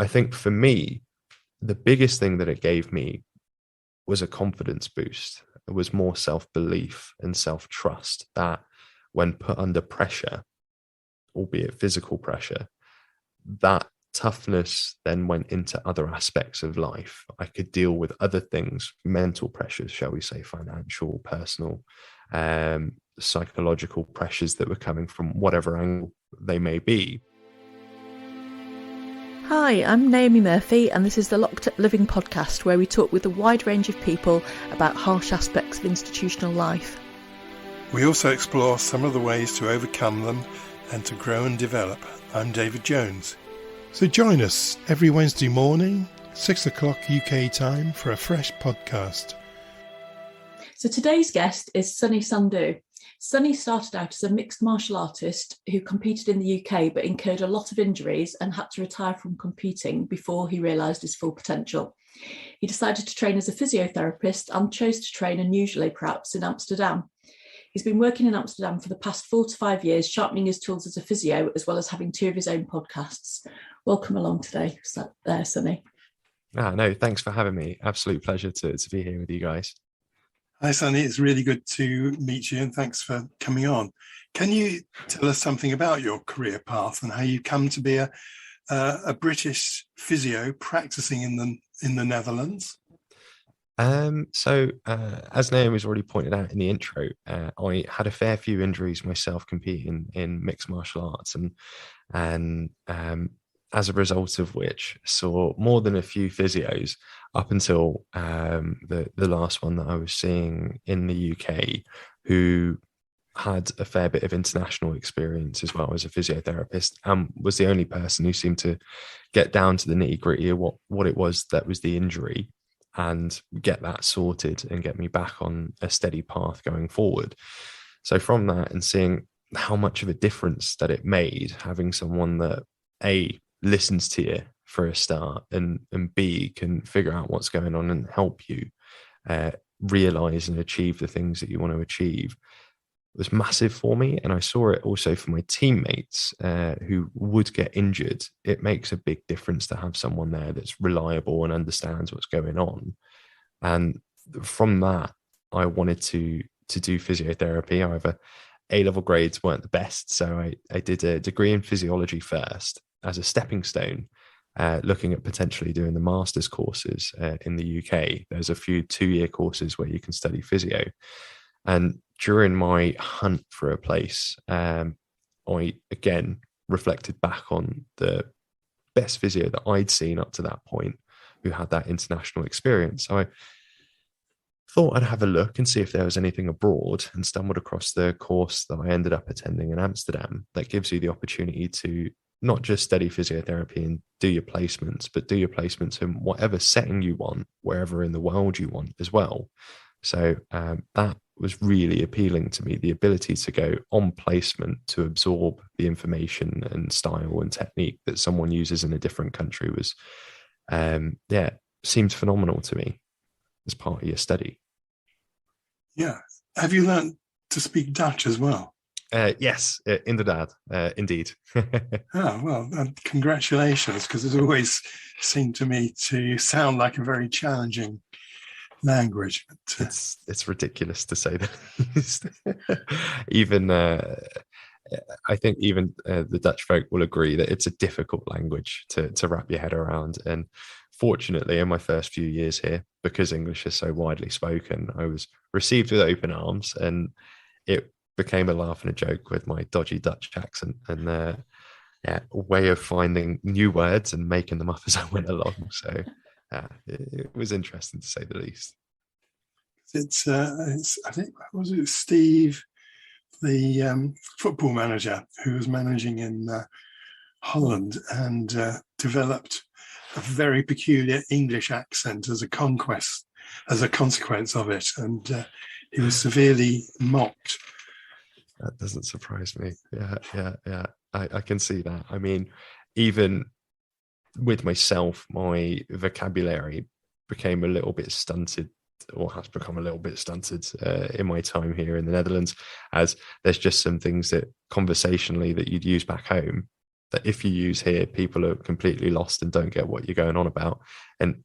I think for me, the biggest thing that it gave me was a confidence boost. It was more self-belief and self-trust that when put under pressure, albeit physical pressure, that toughness then went into other aspects of life. I could deal with other things, mental pressures, shall we say, financial, personal, psychological pressures that were coming from whatever angle they may be. Hi, I'm Naomi Murphy, and this is the Locked Up Living podcast, where we talk with a wide range of people about harsh aspects of institutional life. We also explore some of the ways to overcome them and to grow and develop. I'm David Jones. So join us every Wednesday morning, 6 o'clock UK time, for a fresh podcast. So today's guest is Sandhu. Sunny started out as a mixed martial artist who competed in the UK but incurred a lot of injuries and had to retire from competing before he realised his full potential. He decided to train as a physiotherapist and chose to train unusually, perhaps, in Amsterdam. He's been working in Amsterdam for the past 4 to 5 years, sharpening his tools as a physio, as well as having 2 of his own podcasts. Welcome along today, Sunny. No, thanks for having me. Absolute pleasure to be here with you guys. Hi, Sunny. It's really good to meet you, and thanks for coming on. Can you tell us something about your career path and how you come to be a British physio practicing in the Netherlands? As Naomi's already pointed out in the intro, I had a fair few injuries myself competing in mixed martial arts, and as a result of which saw more than a few physios up until the last one that I was seeing in the UK, who had a fair bit of international experience as well as a physiotherapist, and was the only person who seemed to get down to the nitty gritty of what it was that was the injury and get that sorted and get me back on a steady path going forward. So from that, and seeing how much of a difference that it made, having someone that A, listens to you for a start, and B, can figure out what's going on and help you realize and achieve the things that you want to achieve, was massive for me. And I saw it also for my teammates who would get injured. It makes a big difference to have someone there that's reliable and understands what's going on. And from that, I wanted to do physiotherapy. However, A-level grades weren't the best, so I did a degree in physiology first as a stepping stone, looking at potentially doing the master's courses in the UK. There's a few 2-year courses where you can study physio. And during my hunt for a place, I again reflected back on the best physio that I'd seen up to that point, who had that international experience. So I thought I'd have a look and see if there was anything abroad, and stumbled across the course that I ended up attending in Amsterdam that gives you the opportunity to not just study physiotherapy and do your placements, but do your placements in whatever setting you want, wherever in the world you want as well. So that was really appealing to me. The ability to go on placement to absorb the information and style and technique that someone uses in a different country was, seemed phenomenal to me as part of your study. Yeah. Have you learned to speak Dutch as well? Yes, inderdaad, indeed. Well, congratulations, because it always seemed to me to sound like a very challenging language. But, it's ridiculous to say that. Even I think even the Dutch folk will agree that it's a difficult language to wrap your head around. And fortunately, in my first few years here, because English is so widely spoken, I was received with open arms, and it became a laugh and a joke with my dodgy Dutch accent and a way of finding new words and making them up as I went along. So it was interesting, to say the least. It's I think, was it Steve, the football manager, who was managing in Holland and developed a very peculiar English accent as a consequence of it, and he was severely mocked. That doesn't surprise me. Yeah. I can see that. I mean, even with myself, my vocabulary became a little bit stunted, or has become a little bit stunted in my time here in the Netherlands, as there's just some things that conversationally that you'd use back home that if you use here, people are completely lost and don't get what you're going on about. And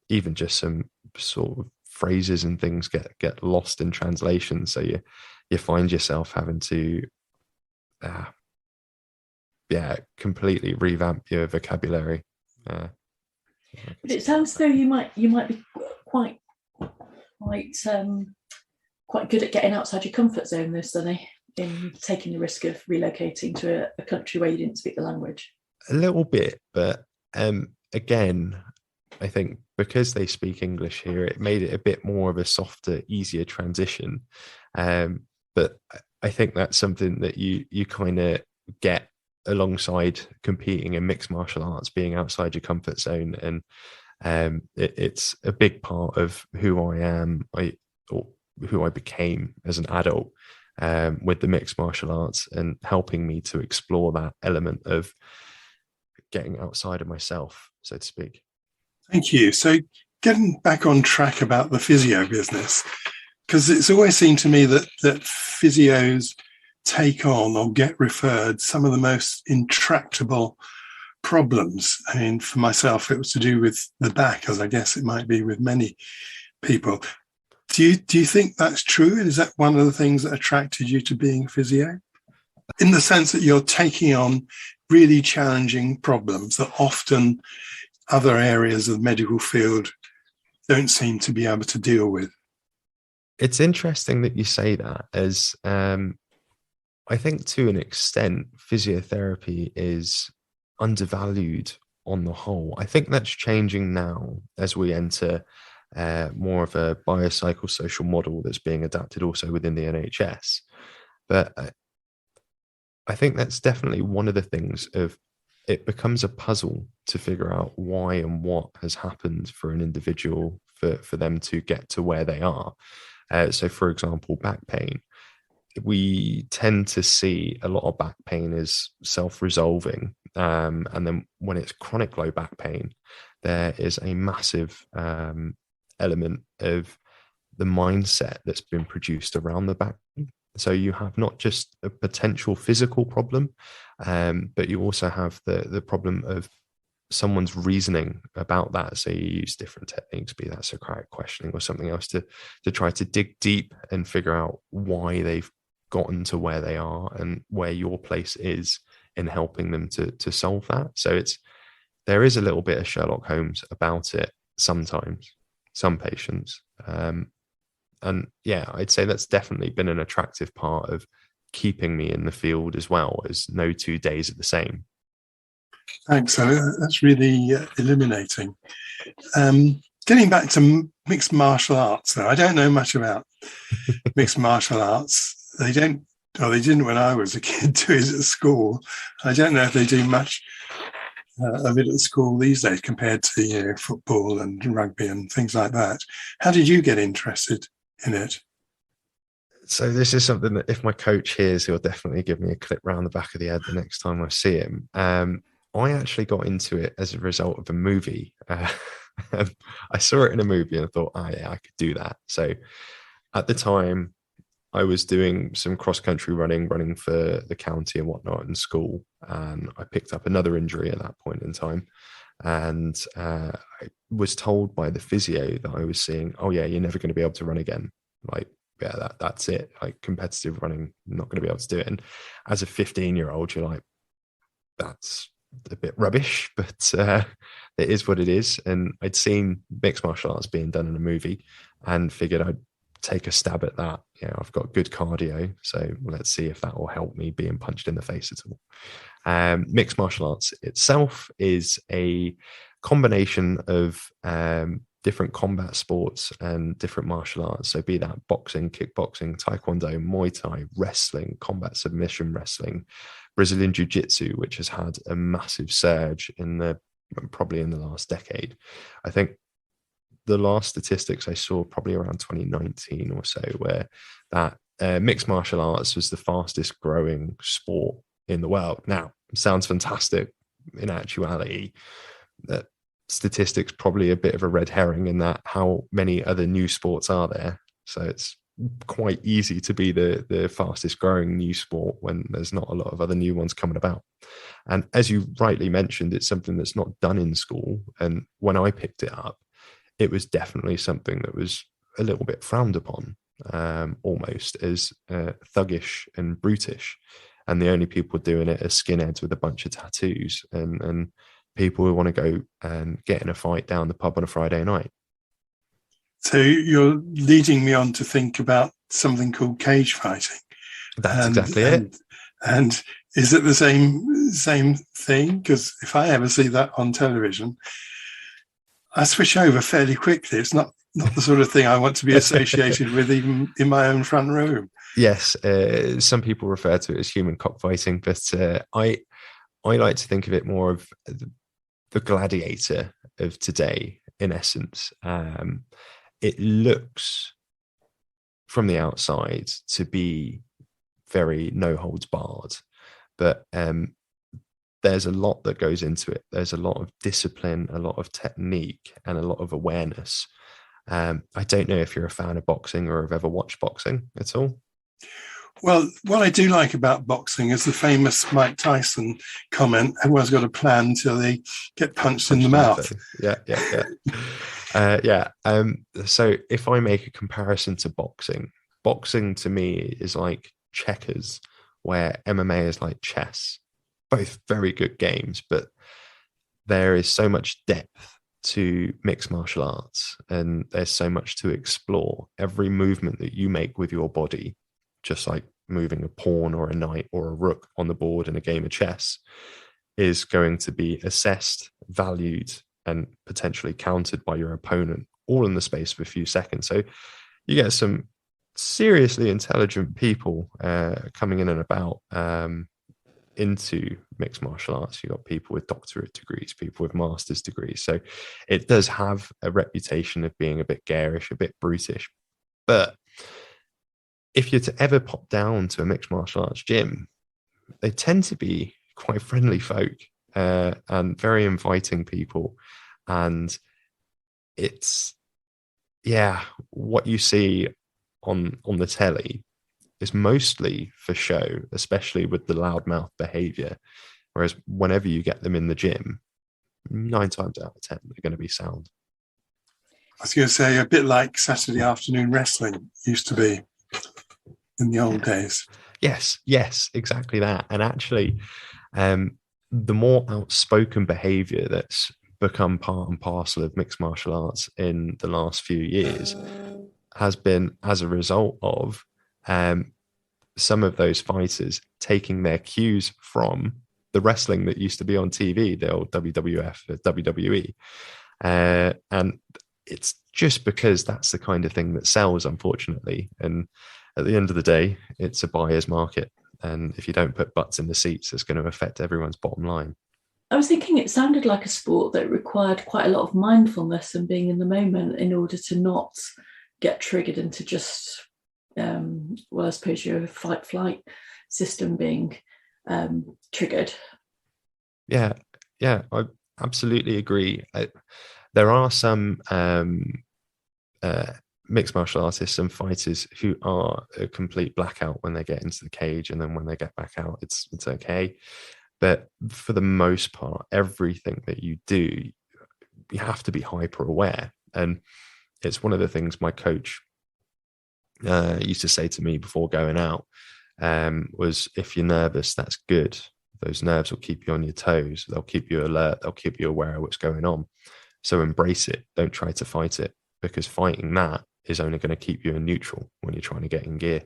even just some sort of phrases and things get lost in translation. So you find yourself having to completely revamp your vocabulary. But it sounds as though you might be quite good at getting outside your comfort zone, though, Sunny, in taking the risk of relocating to a country where you didn't speak the language. A little bit, but again, I think because they speak English here, it made it a bit more of a softer, easier transition. But I think that's something that you kind of get alongside competing in mixed martial arts, being outside your comfort zone. And it's a big part of who I am, or who I became as an adult with the mixed martial arts, and helping me to explore that element of getting outside of myself, so to speak. Thank you. So getting back on track about the physio business, because it's always seemed to me that physios take on or get referred some of the most intractable problems. I mean, for myself, it was to do with the back, as I guess it might be with many people. Do you think that's true? And is that one of the things that attracted you to being physio? In the sense that you're taking on really challenging problems that often other areas of the medical field don't seem to be able to deal with. It's interesting that you say that, as I think to an extent, physiotherapy is undervalued on the whole. I think that's changing now as we enter more of a biopsychosocial model that's being adapted also within the NHS. But I think that's definitely one of the things of it becomes a puzzle to figure out why and what has happened for an individual for them to get to where they are. So, for example, back pain. We tend to see a lot of back pain as self-resolving. And then when it's chronic low back pain, there is a massive element of the mindset that's been produced around the back. So you have not just a potential physical problem, but you also have the problem of someone's reasoning about that. So you use different techniques, be that Socratic questioning or something else, to try to dig deep and figure out why they've gotten to where they are and where your place is in helping them to solve that. So there is a little bit of Sherlock Holmes about it sometimes, some patients. And yeah, I'd say that's definitely been an attractive part of keeping me in the field as well, as no 2 days are the same. Thanks. That's really illuminating. Getting back to mixed martial arts, though, I don't know much about mixed martial arts. They didn't when I was a kid do it at school. I don't know if they do much of it at school these days compared to football and rugby and things like that. How did you get interested in it? So this is something that if my coach hears, he'll definitely give me a clip round the back of the head the next time I see him. I actually got into it as a result of a movie. I saw it in a movie and I thought, yeah, I could do that. So at the time, I was doing some cross-country running for the county and whatnot in school. And I picked up another injury at that point in time. And I was told by the physio that I was seeing, oh yeah, you're never going to be able to run again. Like, yeah, that's it. Like competitive running, not going to be able to do it. And as a 15-year-old, you're like, that's a bit rubbish, but it is what it is. And I'd seen mixed martial arts being done in a movie and figured I'd take a stab at that. I've got good cardio, so let's see if that will help me being punched in the face at all. Mixed martial arts itself is a combination of different combat sports and different martial arts. So be that boxing, kickboxing, taekwondo, Muay Thai, wrestling, combat submission wrestling, Brazilian jiu-jitsu, which has had a massive surge probably in the last decade. I think the last statistics I saw probably around 2019 or so, where that mixed martial arts was the fastest growing sport in the world. Now, sounds fantastic. In actuality, that statistics probably a bit of a red herring in that how many other new sports are there. So it's quite easy to be the fastest growing new sport when there's not a lot of other new ones coming about. And as you rightly mentioned, it's something that's not done in school. And when I picked it up, it was definitely something that was a little bit frowned upon, almost as thuggish and brutish. And the only people doing it are skinheads with a bunch of tattoos and people who want to go and get in a fight down the pub on a Friday night. So you're leading me on to think about something called cage fighting. That's exactly it. And is it the same thing? Because if I ever see that on television, I switch over fairly quickly. It's not the sort of thing I want to be associated with, even in my own front room. Yes, some people refer to it as human cockfighting, but I like to think of it more of the gladiator of today, in essence. It looks from the outside to be very no holds barred, but there's a lot that goes into it. There's a lot of discipline, a lot of technique, and a lot of awareness. I don't know if you're a fan of boxing or have ever watched boxing at all. Well, what I do like about boxing is the famous Mike Tyson comment, everyone's got a plan until they get punched in the mouth. Yeah. So if I make a comparison to boxing to me is like checkers, where MMA is like chess. Both very good games, but there is so much depth to mixed martial arts, and there's so much to explore. Every movement that you make with your body, just like moving a pawn or a knight or a rook on the board in a game of chess, is going to be assessed, valued, and potentially countered by your opponent, all in the space of a few seconds. So you get some seriously intelligent people coming in and about into mixed martial arts. You've got people with doctorate degrees, people with master's degrees. So it does have a reputation of being a bit garish, a bit brutish. But if you're to ever pop down to a mixed martial arts gym, they tend to be quite friendly folk and very inviting people. And it's, what you see on the telly is mostly for show, especially with the loudmouth behavior. Whereas whenever you get them in the gym, 9 times out of 10, they're going to be sound. I was going to say, a bit like Saturday afternoon wrestling used to be in the old days. Yes, exactly that. And actually, the more outspoken behavior that's become part and parcel of mixed martial arts in the last few years has been as a result of some of those fighters taking their cues from the wrestling that used to be on TV, the old WWF, WWE. And it's just because that's the kind of thing that sells, unfortunately. And at the end of the day, it's a buyer's market. And if you don't put butts in the seats, it's going to affect everyone's bottom line. I was thinking it sounded like a sport that required quite a lot of mindfulness and being in the moment in order to not get triggered into just, I suppose your fight-flight system being triggered. Yeah, I absolutely agree. There are some mixed martial artists and fighters who are a complete blackout when they get into the cage, and then when they get back out, it's okay. But for the most part, everything that you do, you have to be hyper aware. And it's one of the things my coach used to say to me before going out was, if you're nervous, that's good. Those nerves will keep you on your toes. They'll keep you alert. They'll keep you aware of what's going on. So embrace it. Don't try to fight it, because fighting that is only going to keep you in neutral when you're trying to get in gear.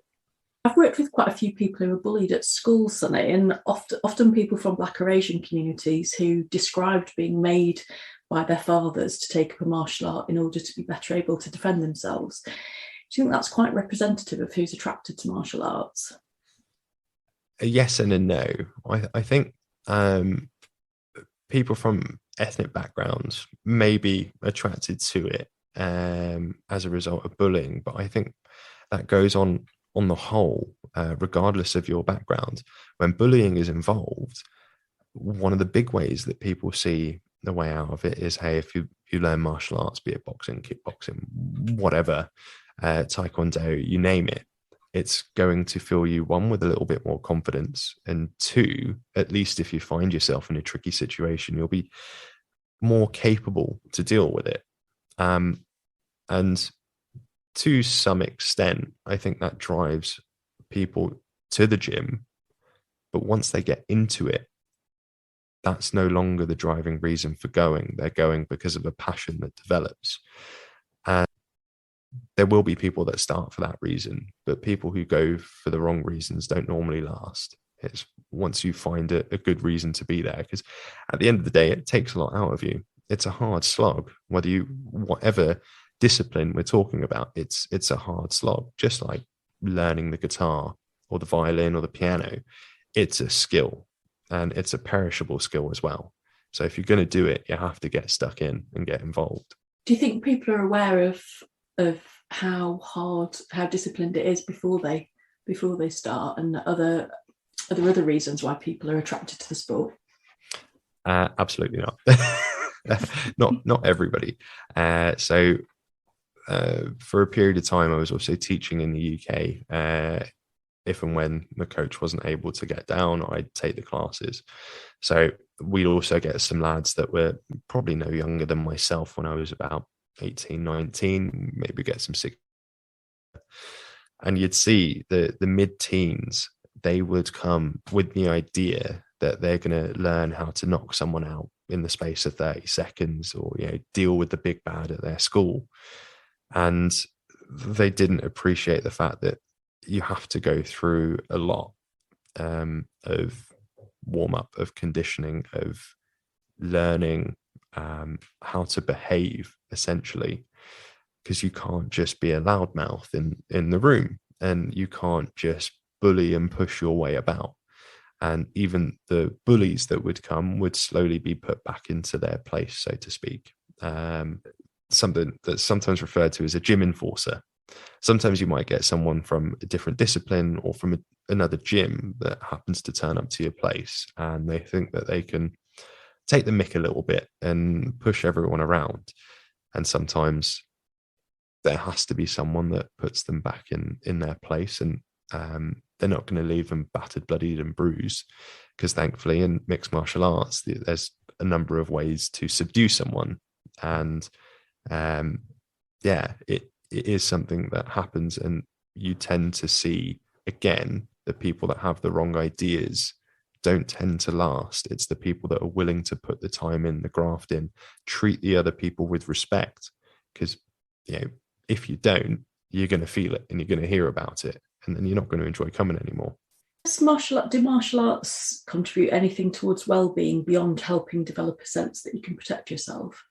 I've worked with quite a few people who were bullied at school, Sonny, and often people from Black or Asian communities who described being made by their fathers to take up a martial art in order to be better able to defend themselves. Do you think that's quite representative of who's attracted to martial arts? Yes and a no. I think people from ethnic backgrounds may be attracted to it as a result of bullying, but I think that goes on the whole, regardless of your background. When bullying is involved, one of the big ways that people see the way out of it is, hey, if you learn martial arts, be it boxing, kickboxing, whatever, taekwondo, you name it. It's going to fill you, one, with a little bit more confidence, and two, at least if you find yourself in a tricky situation, you'll be more capable to deal with it. And to some extent, I think that drives people to the gym. But once they get into it, that's no longer the driving reason for going. They're going because of a passion that develops. And there will be people that start for that reason, but people who go for the wrong reasons don't normally last. It's once you find a good reason to be there, because at the end of the day, it takes a lot out of you. It's a hard slog, whatever discipline we're talking about, it's a hard slog, just like learning the guitar or the violin or the piano. It's a skill, and it's a perishable skill as well. So if you're going to do it, you have to get stuck in and get involved. Do you think people are aware of how disciplined it is before they start, and are there other reasons why people are attracted to the sport? Absolutely not. not everybody. So for a period of time, I was also teaching in the UK. If and when the coach wasn't able to get down, I'd take the classes. So we'd also get some lads that were probably no younger than myself when I was about 18, 19, maybe get some 6. And you'd see the mid-teens, they would come with the idea that they're going to learn how to knock someone out in the space of 30 seconds, or deal with the big bad at their school. And they didn't appreciate the fact that you have to go through a lot of warm-up, of conditioning, of learning how to behave, essentially, because you can't just be a loudmouth in the room, and you can't just bully and push your way about. And even the bullies that would come would slowly be put back into their place, so to speak. Something that's sometimes referred to as a gym enforcer. Sometimes you might get someone from a different discipline or from another gym that happens to turn up to your place, and they think that they can take the mick a little bit and push everyone around. And sometimes there has to be someone that puts them back in their place, and they're not going to leave them battered, bloodied and bruised, because thankfully in mixed martial arts, there's a number of ways to subdue someone. And it is something that happens, and you tend to see, again, the people that have the wrong ideas don't tend to last. It's the people that are willing to put the time in, the graft in, treat the other people with respect, because if you don't, you're going to feel it and you're going to hear about it, and then you're not going to enjoy coming anymore. Do martial arts contribute anything towards well-being beyond helping develop a sense that you can protect yourself?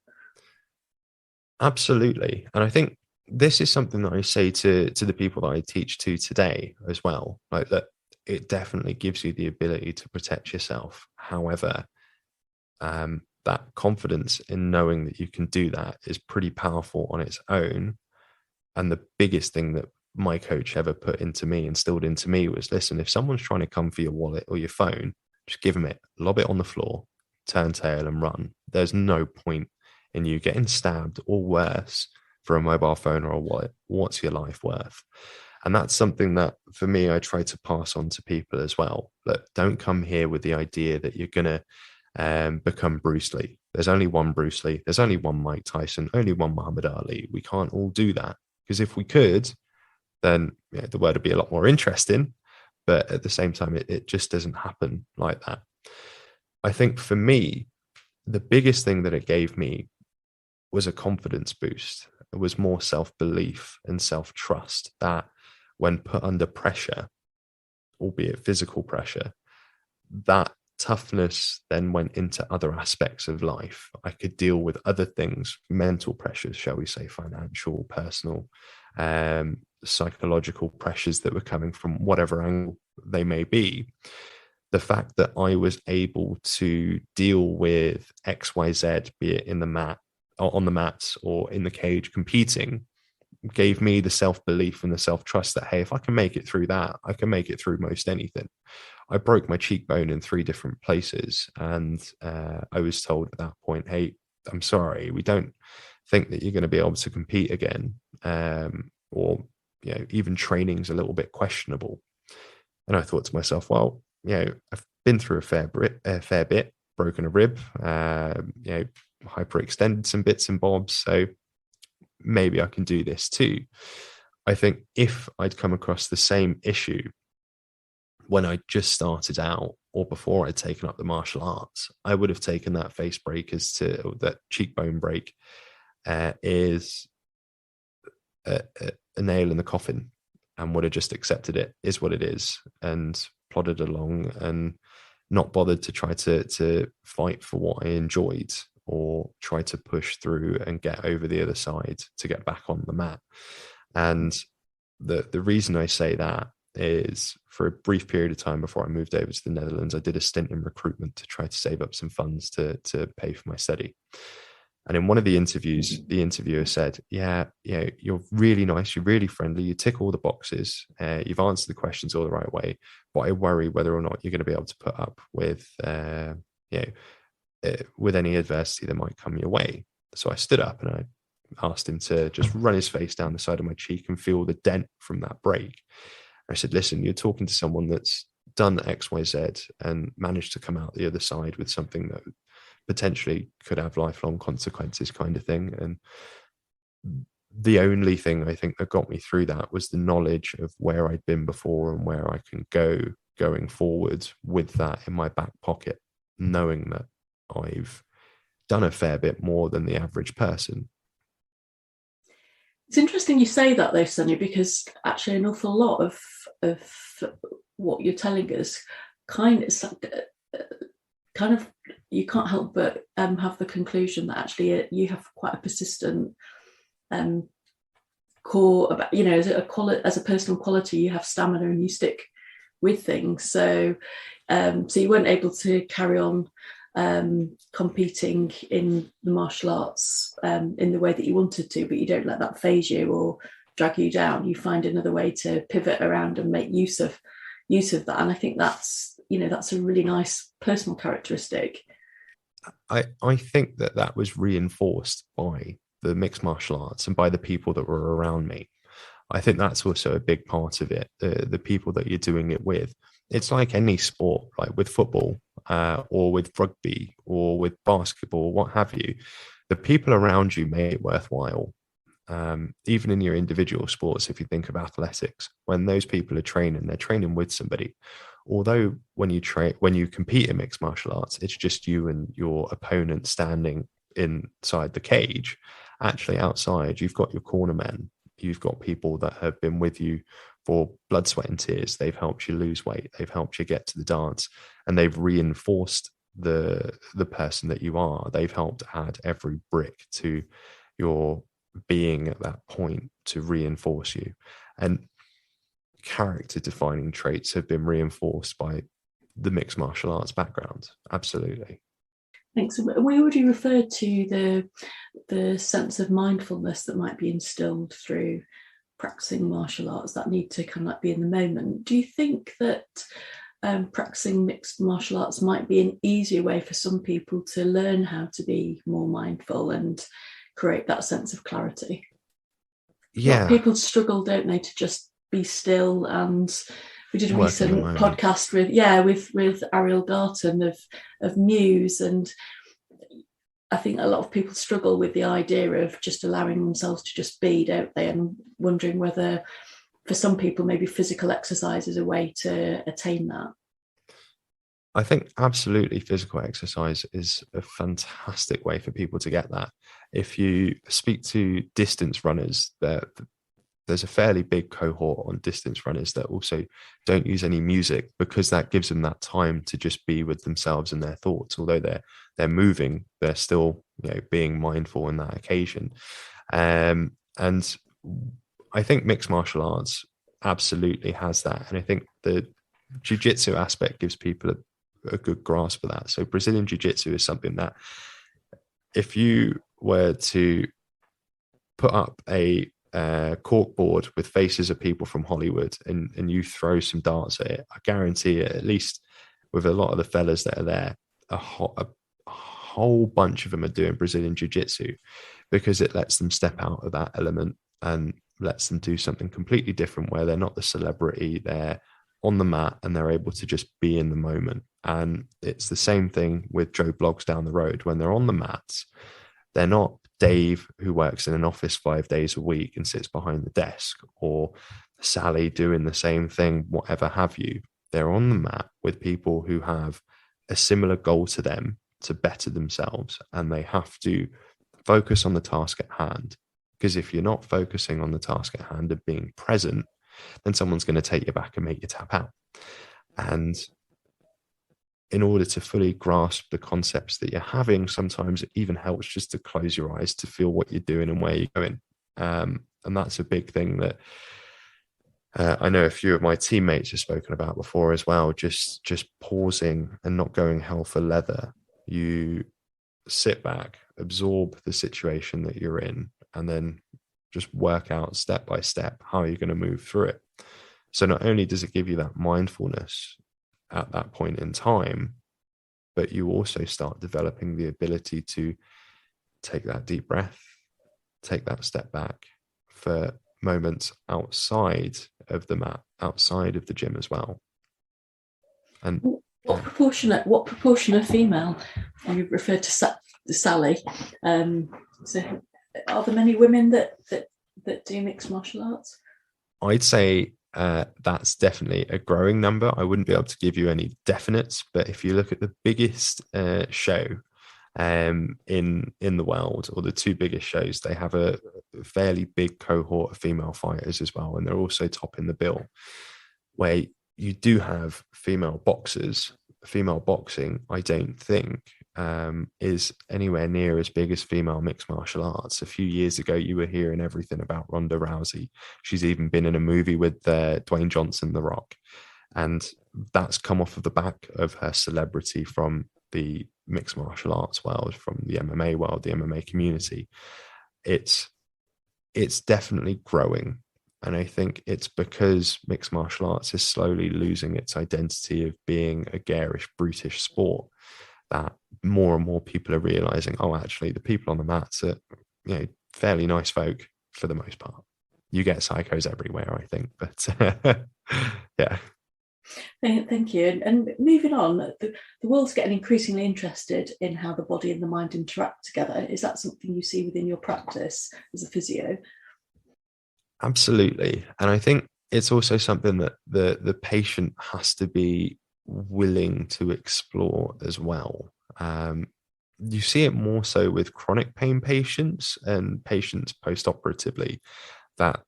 Absolutely. And I think this is something that I say to the people that I teach to today as well, like that it definitely gives you the ability to protect yourself. However, that confidence in knowing that you can do that is pretty powerful on its own. And the biggest thing that my coach ever instilled into me was, listen, if someone's trying to come for your wallet or your phone, just give them it, lob it on the floor, turn tail and run. There's no point in you getting stabbed or worse for a mobile phone or a wallet. What's your life worth? And that's something that, for me, I try to pass on to people as well. Look, don't come here with the idea that you're going to become Bruce Lee. There's only one Bruce Lee. There's only one Mike Tyson, only one Muhammad Ali. We can't all do that, because if we could, then the world would be a lot more interesting. But at the same time, it just doesn't happen like that. I think for me, the biggest thing that it gave me was a confidence boost. It was more self-belief and self-trust that when put under pressure, albeit physical pressure, that toughness then went into other aspects of life. I could deal with other things, mental pressures, shall we say, financial, personal, psychological pressures that were coming from whatever angle they may be. The fact that I was able to deal with XYZ, be it in the mat, or on the mats, or in the cage competing, gave me the self-belief and the self-trust that, hey, if I can make it through that, I can make it through most anything. I broke my cheekbone in 3 different places, and I was told at that point, hey, I'm sorry, we don't think that you're going to be able to compete again. or even training's a little bit questionable. And I thought to myself, well, I've been through a fair bit, broken a rib, hyperextended some bits and bobs, so maybe I can do this too. I think if I'd come across the same issue when I just started out or before I'd taken up the martial arts, I would have taken that face break that cheekbone break is a nail in the coffin, and would have just accepted it is what it is and plodded along and not bothered to try to fight for what I enjoyed or try to push through and get over the other side to get back on the mat. And the reason I say that is, for a brief period of time before I moved over to the Netherlands, I did a stint in recruitment to try to save up some funds to pay for my study. And in one of the interviews, the interviewer said, yeah, you're really nice, you're really friendly, you tick all the boxes, you've answered the questions all the right way, but I worry whether or not you're going to be able to put up with any adversity that might come your way. So I stood up and I asked him to just run his face down the side of my cheek and feel the dent from that break. I said, listen, you're talking to someone that's done X, Y, Z and managed to come out the other side with something that potentially could have lifelong consequences, kind of thing. And the only thing I think that got me through that was the knowledge of where I'd been before and where I can go going forward with that in my back pocket, knowing that I've done a fair bit more than the average person. It's interesting you say that though, Sonny, because actually an awful lot of what you're telling us kind of you can't help but have the conclusion that actually you have quite a persistent core about, as a personal quality, you have stamina and you stick with things. So you weren't able to carry on competing in the martial arts in the way that you wanted to, but you don't let that phase you or drag you down. You find another way to pivot around and make use of that. And I think that's a really nice personal characteristic. I think that was reinforced by the mixed martial arts and by the people that were around me. I think that's also a big part of it. The people that you're doing it with. It's like any sport, like with football or with rugby or with basketball, what have you. The people around you make it worthwhile. Even in your individual sports, if you think of athletics, when those people are training, they're training with somebody. Although when you compete in mixed martial arts, it's just you and your opponent standing inside the cage. Actually, outside, you've got your corner men. You've got people that have been with you for blood, sweat, and tears. They've helped you lose weight. They've helped you get to the dance, and they've reinforced the person that you are. They've helped add every brick to your being at that point to reinforce you. And character defining traits have been reinforced by the mixed martial arts background. Absolutely. Thanks. We already referred to the sense of mindfulness that might be instilled through practicing martial arts, that need to kind of be in the moment. Do you think that practicing mixed martial arts might be an easier way for some people to learn how to be more mindful and create that sense of clarity? Yeah. People struggle, don't they, to just be still. And we did a recent podcast with Ariel Garton of Muse, and I think a lot of people struggle with the idea of just allowing themselves to just be, don't they? And wondering whether, for some people, maybe physical exercise is a way to attain that. I think absolutely physical exercise is a fantastic way for people to get that. If you speak to distance runners, there's a fairly big cohort on distance runners that also don't use any music, because that gives them that time to just be with themselves and their thoughts. Although they're moving, they're still being mindful in that occasion. And I think mixed martial arts absolutely has that. And I think the jiu-jitsu aspect gives people a good grasp of that. So Brazilian jiu-jitsu is something that, if you were to put up a cork board with faces of people from Hollywood and you throw some darts at it, I guarantee it, at least with a lot of the fellas that are there, a whole bunch of them are doing Brazilian jiu-jitsu, because it lets them step out of that element and lets them do something completely different where they're not the celebrity, they're on the mat and they're able to just be in the moment. And it's the same thing with Joe Bloggs down the road. When they're on the mats, they're not Dave, who works in an office 5 days a week and sits behind the desk, or Sally doing the same thing, whatever have you. They're on the mat with people who have a similar goal to them to better themselves, and they have to focus on the task at hand. Because if you're not focusing on the task at hand and being present, then someone's going to take you back and make you tap out. And in order to fully grasp the concepts that you're having, sometimes it even helps just to close your eyes to feel what you're doing and where you're going. And that's a big thing that I know a few of my teammates have spoken about before as well, just pausing and not going hell for leather. You sit back, absorb the situation that you're in, and then just work out step by step how you're going to move through it. So not only does it give you that mindfulness at that point in time, but you also start developing the ability to take that deep breath, take that step back for moments outside of the mat, outside of the gym as well. And what proportion of female, you referred to Sally, so are there many women that do mixed martial arts? I'd say that's definitely a growing number. I wouldn't be able to give you any definites, but if you look at the biggest show in the world, or the two biggest shows, they have a fairly big cohort of female fighters as well, and they're also topping the bill, where you do have female boxers. Female boxing, I don't think, is anywhere near as big as female mixed martial arts. A few years ago, you were hearing everything about Ronda Rousey. She's even been in a movie with Dwayne Johnson, The Rock. And that's come off of the back of her celebrity from the mixed martial arts world, from the MMA world, the MMA community. It's definitely growing. And I think it's because mixed martial arts is slowly losing its identity of being a garish, brutish sport, that more and more people are realizing, oh, actually, the people on the mats are, fairly nice folk for the most part. You get psychos everywhere, I think, but yeah. Thank you. And moving on, the world's getting increasingly interested in how the body and the mind interact together. Is that something you see within your practice as a physio? Absolutely. And I think it's also something that the patient has to be willing to explore as well. You see it more so with chronic pain patients and patients post-operatively, that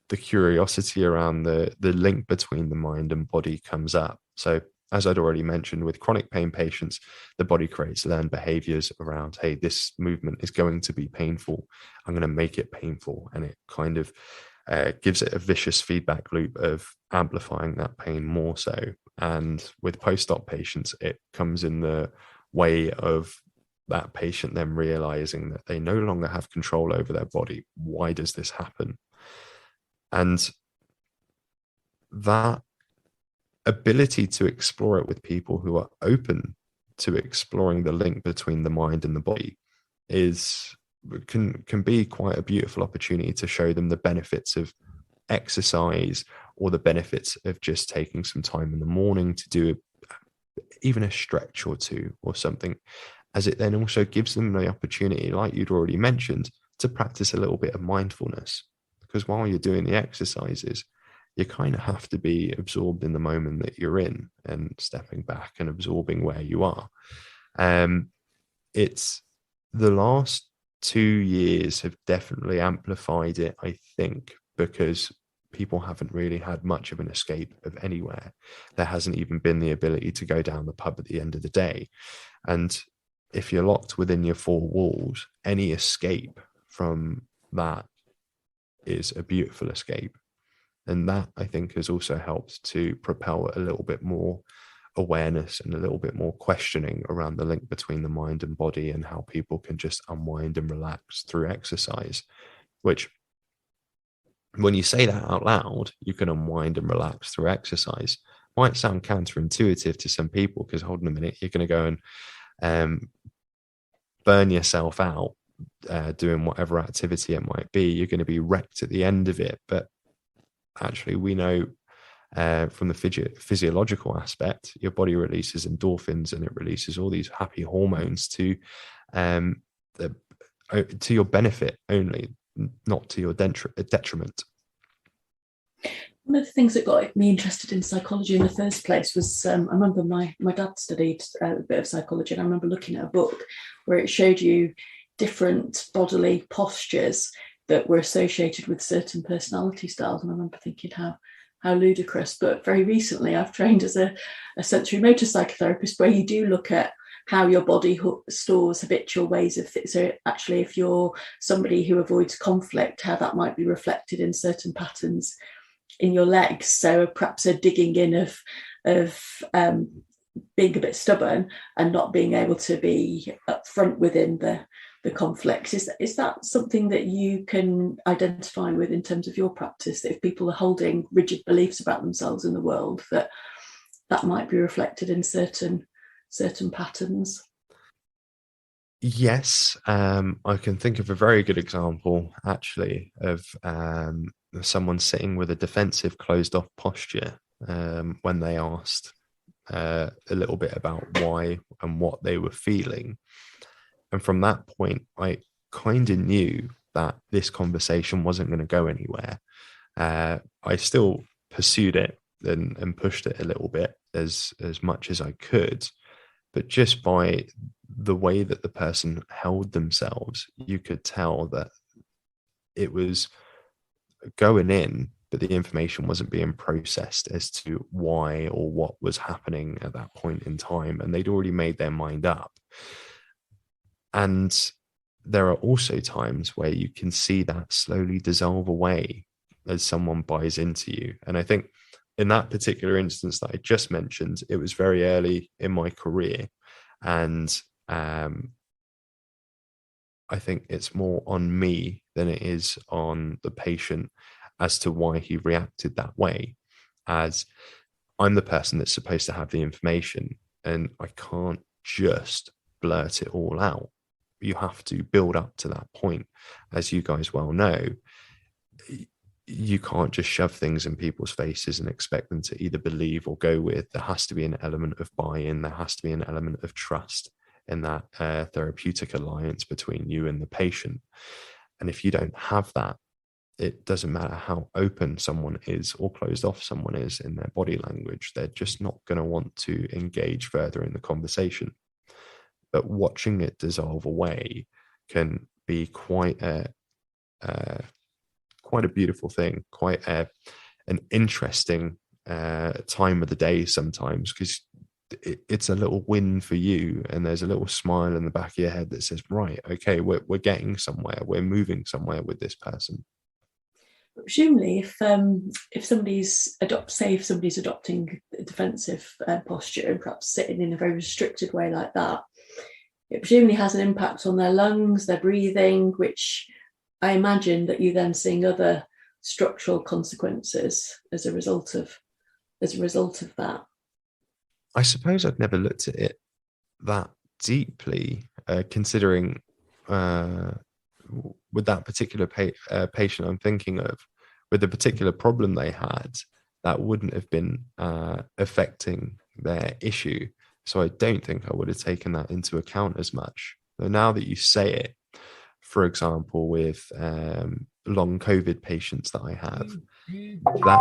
the curiosity around the link between the mind and body comes up. So as I'd already mentioned, with chronic pain patients, the body creates learned behaviors around, hey, this movement is going to be painful. I'm going to make it painful. And it kind of gives it a vicious feedback loop of amplifying that pain more so. And with post-op patients, it comes in the way of that patient then realizing that they no longer have control over their body. Why does this happen? And that ability to explore it with people who are open to exploring the link between the mind and the body can be quite a beautiful opportunity to show them the benefits of exercise, or the benefits of just taking some time in the morning to do even a stretch or two or something, as it then also gives them the opportunity, like you'd already mentioned, to practice a little bit of mindfulness. Because while you're doing the exercises, you kind of have to be absorbed in the moment that you're in and stepping back and absorbing where you are. It's the last 2 years have definitely amplified it, I think, because people haven't really had much of an escape of anywhere. There hasn't even been the ability to go down the pub at the end of the day. And if you're locked within your four walls, any escape from that is a beautiful escape. And that, I think, has also helped to propel a little bit more awareness and a little bit more questioning around the link between the mind and body, and how people can just unwind and relax through exercise, which, when you say that out loud, you can unwind and relax through exercise, might sound counterintuitive to some people, because hold on a minute, you're going to go and burn yourself out doing whatever activity it might be, you're going to be wrecked at the end of it. But actually, we know from the physiological aspect, your body releases endorphins and it releases all these happy hormones to your benefit only, not to your detriment. One of the things that got me interested in psychology in the first place was I remember my dad studied a bit of psychology, and I remember looking at a book where it showed you different bodily postures that were associated with certain personality styles. And I remember thinking how ludicrous. But very recently, I've trained as a sensory motor psychotherapist, where you do look at how your body stores habitual ways of things. So actually, if you're somebody who avoids conflict, how that might be reflected in certain patterns in your legs. So perhaps a digging in of being a bit stubborn and not being able to be upfront within the conflict. Is that something that you can identify with in terms of your practice, that if people are holding rigid beliefs about themselves in the world, that might be reflected in certain patterns? Yes, I can think of a very good example, actually, of someone sitting with a defensive, closed-off posture when they asked a little bit about why and what they were feeling. And from that point, I kind of knew that this conversation wasn't going to go anywhere. I still pursued it and pushed it a little bit as much as I could. But just by the way that the person held themselves, you could tell that it was going in, but the information wasn't being processed as to why or what was happening at that point in time. And they'd already made their mind up. And there are also times where you can see that slowly dissolve away as someone buys into you. And I think in that particular instance that I just mentioned, it was very early in my career. And I think it's more on me than it is on the patient as to why he reacted that way, as I'm the person that's supposed to have the information, and I can't just blurt it all out. You have to build up to that point. As you guys well know, you can't just shove things in people's faces and expect them to either believe or go with. There has to be an element of buy-in. There has to be an element of trust in that therapeutic alliance between you and the patient. And if you don't have that, it doesn't matter how open someone is or closed off someone is in their body language, they're just not going to want to engage further in the conversation. But watching it dissolve away can be quite a beautiful thing, quite an interesting time of the day sometimes, because it's a little win for you, and there's a little smile in the back of your head that says, right, okay, we're getting somewhere, we're moving somewhere with this person. Presumably, if somebody's adopting a defensive posture and perhaps sitting in a very restricted way like that, it presumably has an impact on their lungs, their breathing, which I imagine that you're then seeing other structural consequences as a result of that. I suppose I've never looked at it that deeply, considering with that particular patient I'm thinking of, with the particular problem they had, that wouldn't have been affecting their issue. So I don't think I would have taken that into account as much. But now that you say it, for example, with long COVID patients that I have, that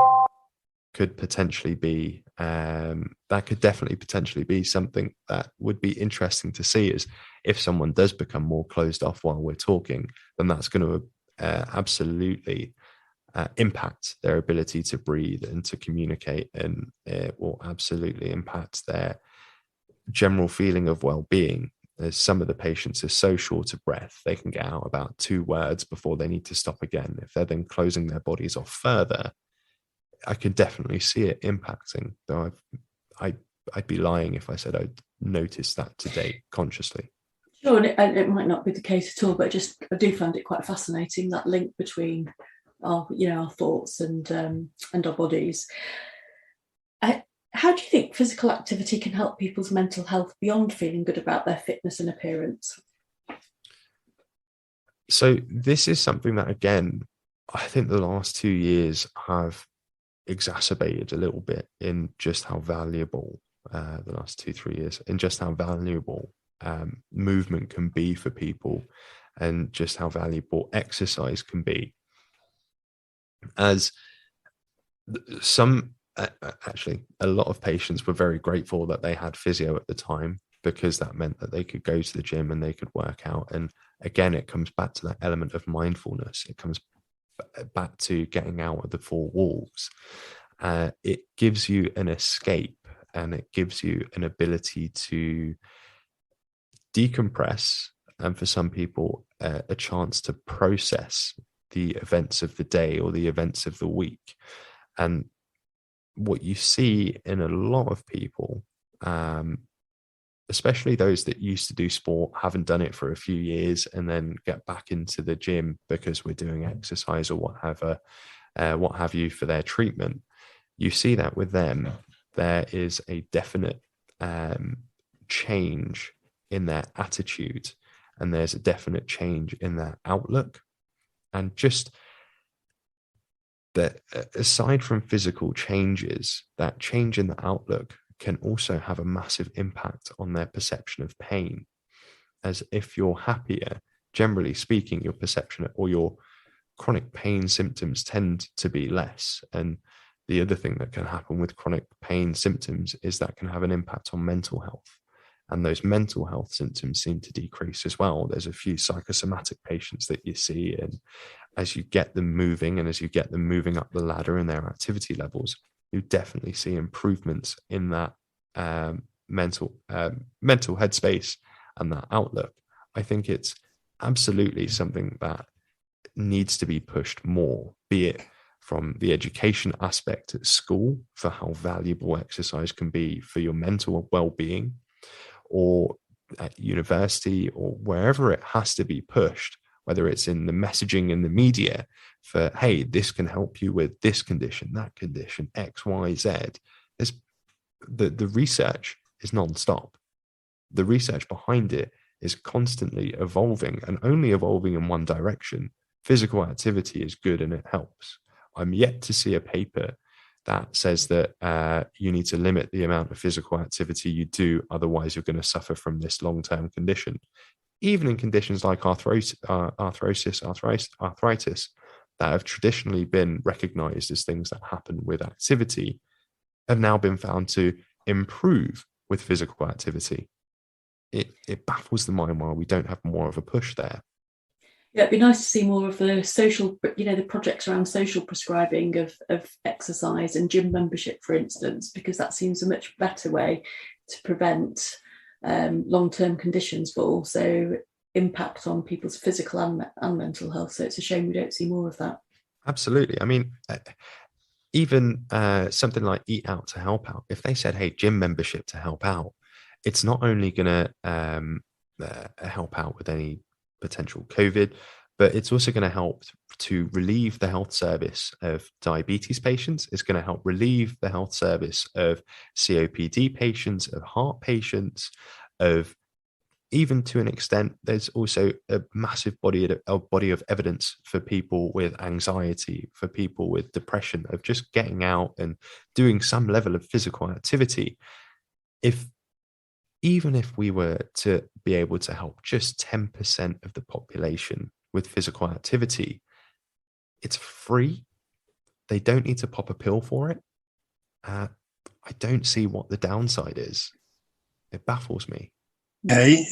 could potentially be definitely potentially be something that would be interesting to see, is if someone does become more closed off while we're talking, then that's going to absolutely impact their ability to breathe and to communicate, and it will absolutely impact their general feeling of well-being. As some of the patients are so short of breath, they can get out about 2 words before they need to stop again. If they're then closing their bodies off further, I could definitely see it impacting, though I'd be lying if I said I'd noticed that to date consciously. Sure, and it might not be the case at all, but I do find it quite fascinating, that link between our thoughts and our bodies. How do you think physical activity can help people's mental health beyond feeling good about their fitness and appearance? So this is something that, again, I think the last 2 years have exacerbated a little bit in just how valuable the last 2-3 years, in just how valuable movement can be for people, and just how valuable exercise can be. As some actually, a lot of patients were very grateful that they had physio at the time, because that meant that they could go to the gym and they could work out. And again, it comes back to that element of mindfulness. It comes back to getting out of the four walls. It gives you an escape, and it gives you an ability to decompress, and for some people, a chance to process the events of the day or the events of the week. And what you see in a lot of people, especially those that used to do sport, haven't done it for a few years, and then get back into the gym because we're doing exercise or what have you for their treatment. You see that with them, there is a definite change in their attitude, and there's a definite change in their outlook. And just that, aside from physical changes, that change in the outlook can also have a massive impact on their perception of pain. As if you're happier, generally speaking, your perception or your chronic pain symptoms tend to be less. And the other thing that can happen with chronic pain symptoms is that can have an impact on mental health. And those mental health symptoms seem to decrease as well. There's a few psychosomatic patients that you see, and as you get them moving, and as you get them moving up the ladder in their activity levels, you definitely see improvements in that mental headspace and that outlook. I think it's absolutely something that needs to be pushed more, be it from the education aspect at school for how valuable exercise can be for your mental well-being, or at university, or wherever it has to be pushed, whether it's in the messaging in the media for, hey, this can help you with this condition, that condition, X, Y, Z. There's the research is non-stop. The research behind it is constantly evolving, and only evolving in one direction. Physical activity is good and it helps. I'm yet to see a paper that says that you need to limit the amount of physical activity you do, otherwise you're going to suffer from this long-term condition. Even in conditions like arthritis, that have traditionally been recognized as things that happen with activity, have now been found to improve with physical activity. It baffles the mind why we don't have more of a push there. Yeah, it'd be nice to see more of the social, the projects around social prescribing of exercise and gym membership, for instance, because that seems a much better way to prevent long-term conditions, but also impact on people's physical and mental health. So it's a shame we don't see more of that. Absolutely. I mean, even something like Eat Out to Help Out, if they said, hey, gym membership to help out, it's not only going to help out with any potential COVID, but it's also going to help to relieve the health service of diabetes patients. It's going to help relieve the health service of COPD patients, of heart patients, of, even to an extent, there's also a massive body of evidence for people with anxiety, for people with depression, of just getting out and doing some level of physical activity. Even if we were to be able to help just 10% of the population with physical activity, it's free. They don't need to pop a pill for it. I don't see what the downside is. It baffles me. Okay.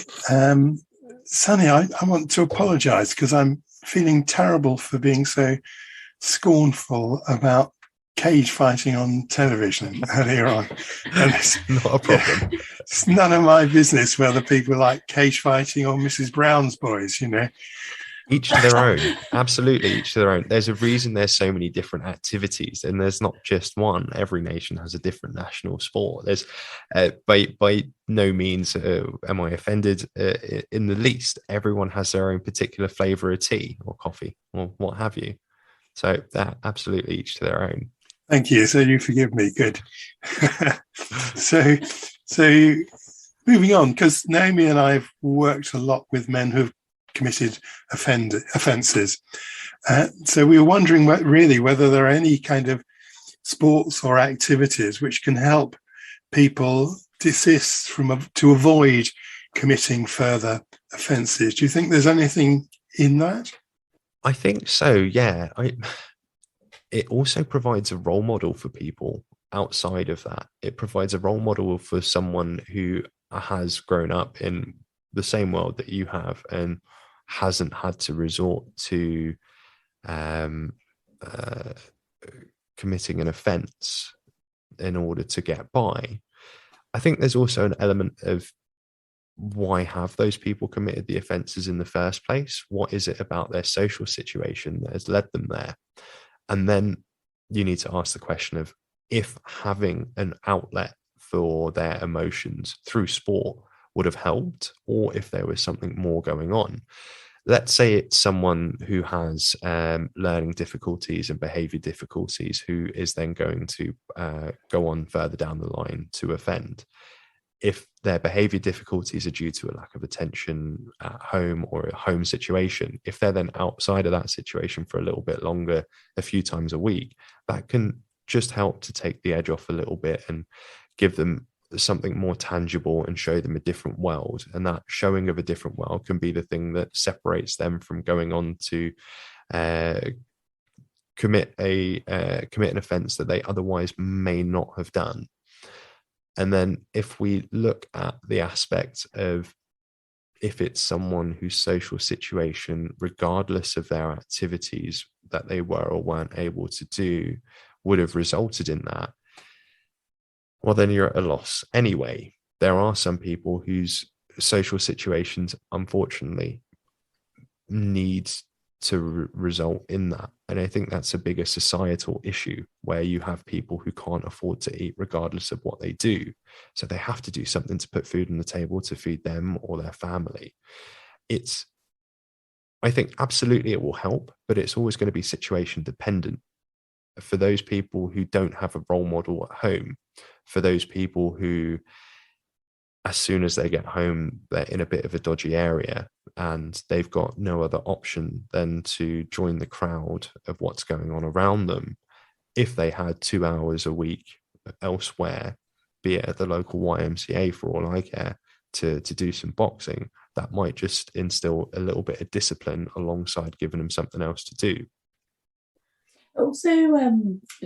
Sunny, I want to apologise because I'm feeling terrible for being so scornful about cage fighting on television earlier on. And it's not a problem. It's none of my business whether people like cage fighting or Mrs. Brown's Boys, Each to their own. Absolutely, each to their own. There's a reason there's so many different activities, and there's not just one. Every nation has a different national sport. There's by no means am I offended in the least. Everyone has their own particular flavour of tea or coffee or what have you. So that absolutely each to their own. Thank you. So you forgive me. Good. So moving on, because Naomi and I have worked a lot with men who've committed offences. So we were wondering whether there are any kind of sports or activities which can help people desist to avoid committing further offences. Do you think there's anything in that? I think so, yeah. It also provides a role model for people outside of that. It provides a role model for someone who has grown up in the same world that you have and hasn't had to resort to committing an offence in order to get by. I think there's also an element of why have those people committed the offences in the first place? What is it about their social situation that has led them there? And then you need to ask the question of if having an outlet for their emotions through sport would have helped, or if there was something more going on. Let's say it's someone who has learning difficulties and behavior difficulties who is then going to go on further down the line to offend. If their behavior difficulties are due to a lack of attention at home or a home situation, if they're then outside of that situation for a little bit longer, a few times a week, that can just help to take the edge off a little bit and give them something more tangible and show them a different world. And that showing of a different world can be the thing that separates them from going on to commit an offence that they otherwise may not have done. And then if we look at the aspect of if it's someone whose social situation, regardless of their activities that they were or weren't able to do, would have resulted in that, well, then you're at a loss. Anyway, there are some people whose social situations, unfortunately, need to result in that. And I think that's a bigger societal issue where you have people who can't afford to eat regardless of what they do. So they have to do something to put food on the table to feed them or their family. I think absolutely it will help, but it's always going to be situation dependent. For those people who don't have a role model at home, for those people who, as soon as they get home, they're in a bit of a dodgy area and they've got no other option than to join the crowd of what's going on around them. If they had 2 hours a week elsewhere, be it at the local YMCA for all I care, to do some boxing, that might just instill a little bit of discipline alongside giving them something else to do. Also,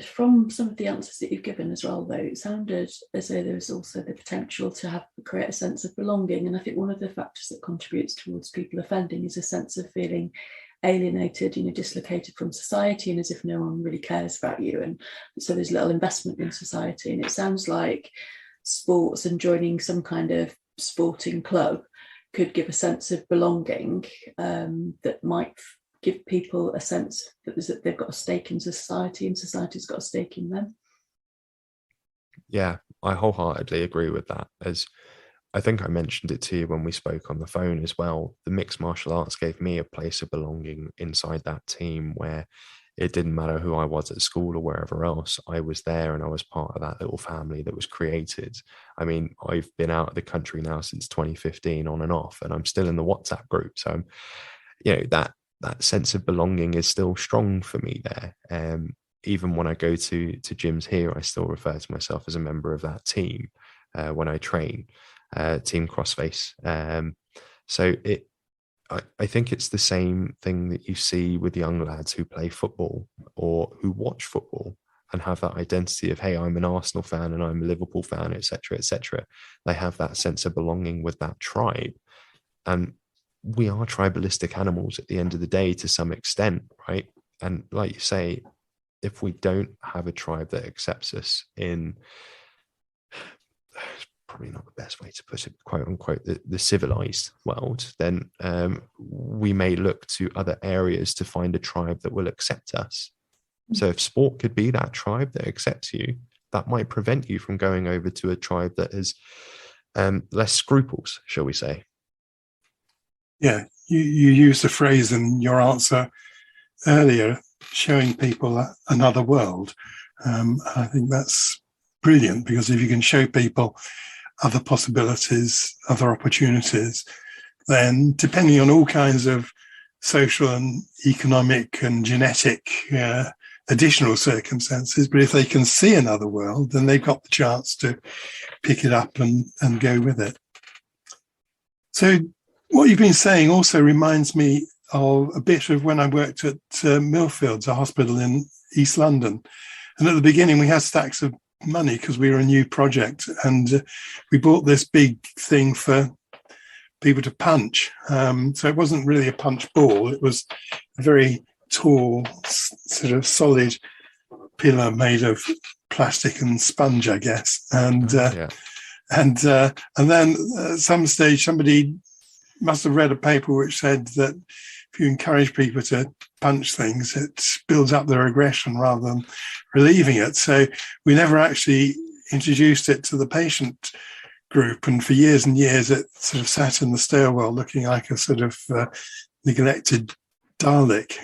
from some of the answers that you've given as well, though, it sounded as though there was also the potential to create a sense of belonging. And I think one of the factors that contributes towards people offending is a sense of feeling alienated, dislocated from society and as if no one really cares about you. And so there's little investment in society. And it sounds like sports and joining some kind of sporting club could give a sense of belonging that might give people a sense that they've got a stake in society and society's got a stake in them. Yeah, I wholeheartedly agree with that. As I think I mentioned it to you when we spoke on the phone as well, the mixed martial arts gave me a place of belonging inside that team where it didn't matter who I was at school or wherever else. I was there and I was part of that little family that was created. I mean, I've been out of the country now since 2015 on and off, and I'm still in the WhatsApp group. So, that sense of belonging is still strong for me there. Even when I go to gyms here, I still refer to myself as a member of that team when I train, Team Crossface. So I think it's the same thing that you see with young lads who play football or who watch football and have that identity of, hey, I'm an Arsenal fan and I'm a Liverpool fan, etc., etc. They have that sense of belonging with that tribe. And we are tribalistic animals at the end of the day to some extent, right? And like you say, if we don't have a tribe that accepts us in, probably not the best way to put it, quote unquote, the civilized world, then we may look to other areas to find a tribe that will accept us. So if sport could be that tribe that accepts you, that might prevent you from going over to a tribe that is less scruples, shall we say. Yeah, you used the phrase in your answer earlier, showing people another world. I think that's brilliant, because if you can show people other possibilities, other opportunities, then depending on all kinds of social and economic and genetic additional circumstances, but if they can see another world, then they've got the chance to pick it up and go with it. So what you've been saying also reminds me of a bit of when I worked at Millfields, a hospital in East London. And at the beginning, we had stacks of money because we were a new project. And we bought this big thing for people to punch. So it wasn't really a punch ball. It was a very tall, sort of solid pillar made of plastic and sponge, I guess. And then at some stage, somebody must have read a paper which said that if you encourage people to punch things, it builds up their aggression rather than relieving it. So we never actually introduced it to the patient group. And for years and years, it sort of sat in the stairwell looking like a sort of neglected Dalek.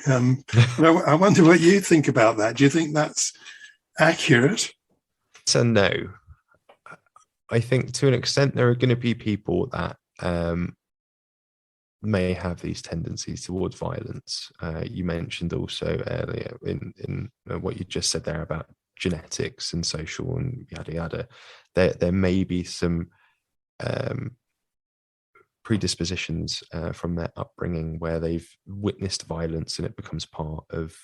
I wonder what you think about that. Do you think that's accurate? So no. I think to an extent there are going to be people that may have these tendencies towards violence. You mentioned also earlier in what you just said there about genetics and social and yada yada. There may be some predispositions from their upbringing where they've witnessed violence and it becomes part of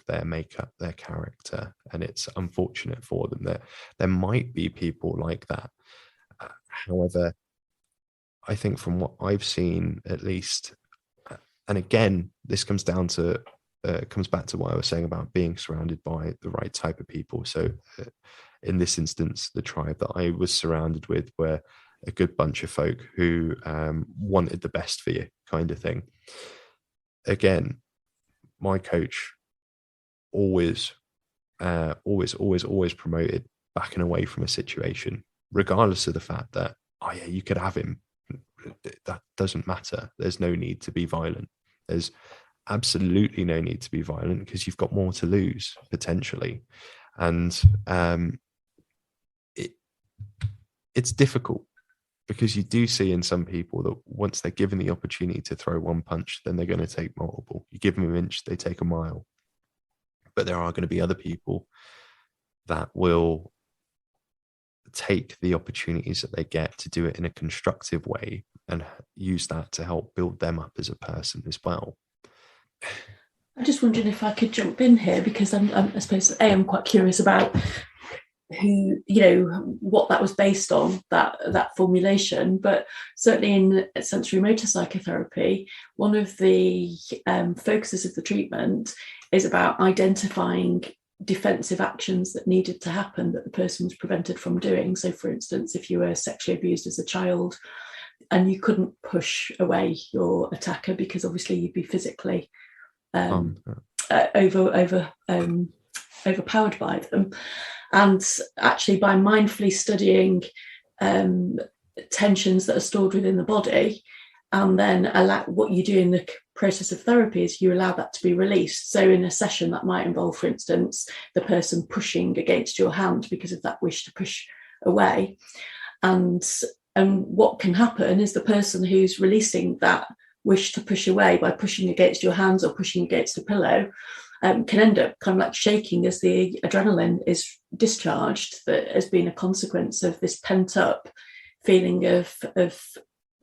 their makeup, their character, and it's unfortunate for them. There might be people like that. However, I think from what I've seen, at least, and again, this comes back to what I was saying about being surrounded by the right type of people. So in this instance, the tribe that I was surrounded with were a good bunch of folk who wanted the best for you, kind of thing. Again, my coach always promoted backing away from a situation, regardless of the fact that, oh yeah, you could have him. That doesn't matter. There's no need to be violent. There's absolutely no need to be violent because you've got more to lose potentially. And it's difficult because you do see in some people that once they're given the opportunity to throw one punch, then they're going to take multiple. You give them an inch, they take a mile. But there are going to be other people that will take the opportunities that they get to do it in a constructive way and use that to help build them up as a person as well. I'm just wondering if I could jump in here because I suppose I'm quite curious about who, what that was based on, that formulation. But certainly in sensory motor psychotherapy, one of the focuses of the treatment is about identifying defensive actions that needed to happen that the person was prevented from doing. So for instance, if you were sexually abused as a child and you couldn't push away your attacker because obviously you'd be physically overpowered by them, and actually by mindfully studying tensions that are stored within the body, and then what you do in the process of therapy is you allow that to be released. So in a session that might involve, for instance, the person pushing against your hand because of that wish to push away. And what can happen is the person who's releasing that wish to push away by pushing against your hands or pushing against a pillow can end up kind of like shaking as the adrenaline is discharged, that has been a consequence of this pent up feeling of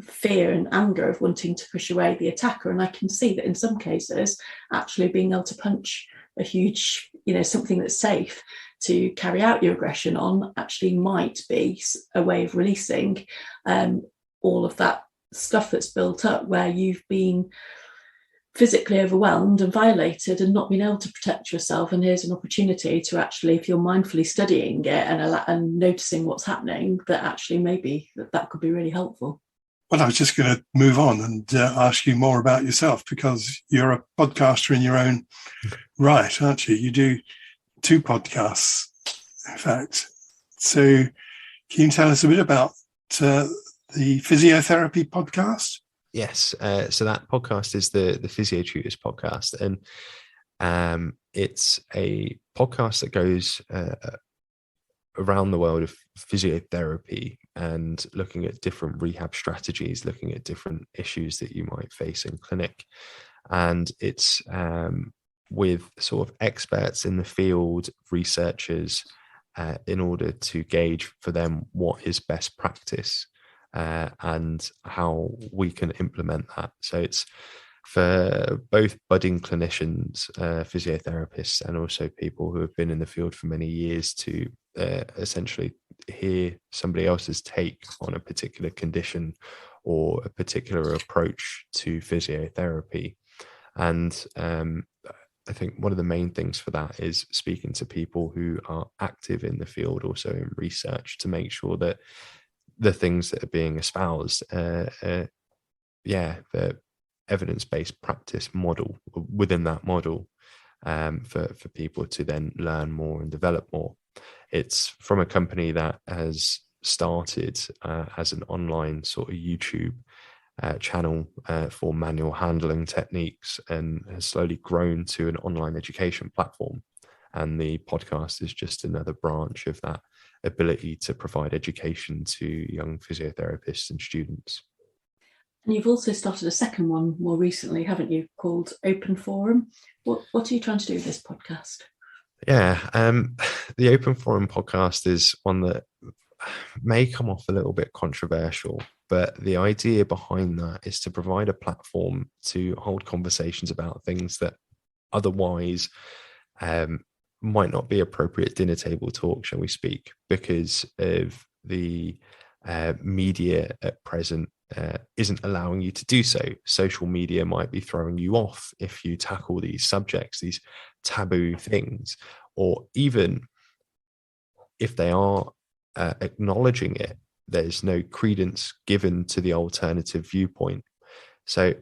fear and anger of wanting to push away the attacker. And I can see that in some cases actually being able to punch a huge, something that's safe to carry out your aggression on actually might be a way of releasing all of that stuff that's built up where you've been physically overwhelmed and violated and not been able to protect yourself. And here's an opportunity to actually, if you're mindfully studying it and noticing what's happening, that actually maybe that could be really helpful. Well, I was just going to move on and ask you more about yourself, because you're a podcaster in your own right, aren't you? You do 2 podcasts, in fact. So can you tell us a bit about the physiotherapy podcast? Yes. So that podcast is the Physio Tutors podcast. And it's a podcast that goes around the world of physiotherapy, and looking at different rehab strategies, looking at different issues that you might face in clinic. And it's with sort of experts in the field, researchers, in order to gauge for them what is best practice and how we can implement that. So it's for both budding clinicians, physiotherapists, and also people who have been in the field for many years to essentially hear somebody else's take on a particular condition or a particular approach to physiotherapy. And I think one of the main things for that is speaking to people who are active in the field, also in research, to make sure that the things that are being espoused, the evidence-based practice model, within that model, for people to then learn more and develop more. It's from a company that has started as an online sort of YouTube channel for manual handling techniques, and has slowly grown to an online education platform. And the podcast is just another branch of that ability to provide education to young physiotherapists and students. And you've also started a second one more recently, haven't you, called Open Forum? What are you trying to do with this podcast? Yeah, the Open Forum podcast is one that may come off a little bit controversial, but the idea behind that is to provide a platform to hold conversations about things that otherwise might not be appropriate dinner table talk, shall we speak, because of the media at present isn't allowing you to do so. Social media might be throwing you off if you tackle these subjects, these taboo things, or even if they are acknowledging it, there's no credence given to the alternative viewpoint. So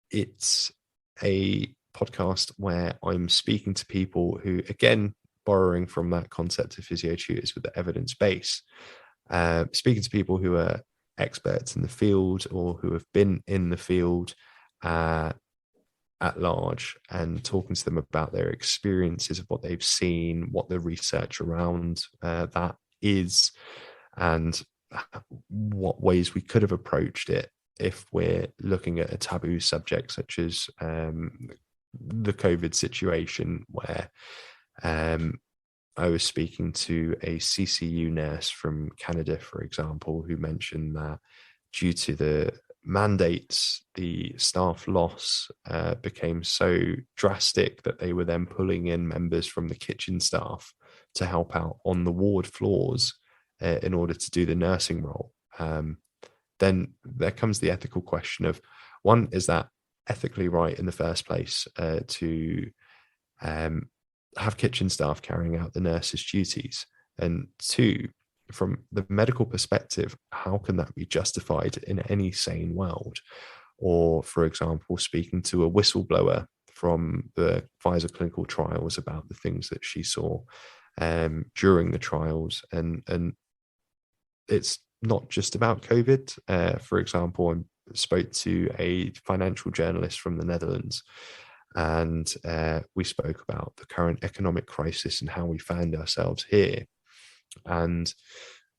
it's a podcast where I'm speaking to people who, again, borrowing from that concept of physio tutors with the evidence base, speaking to people who are experts in the field or who have been in the field at large, and talking to them about their experiences of what they've seen, what the research around that is, and what ways we could have approached it if we're looking at a taboo subject such as the COVID situation, where I was speaking to a CCU nurse from Canada, for example, who mentioned that due to the mandates, the staff loss became so drastic that they were then pulling in members from the kitchen staff to help out on the ward floors in order to do the nursing role. Then there comes the ethical question of, one, is that ethically right in the first place to have kitchen staff carrying out the nurse's duties? And two, from the medical perspective, how can that be justified in any sane world? Or, for example, speaking to a whistleblower from the Pfizer clinical trials about the things that she saw during the trials. And it's not just about COVID. For example, I spoke to a financial journalist from the Netherlands, and we spoke about the current economic crisis and how we found ourselves here, and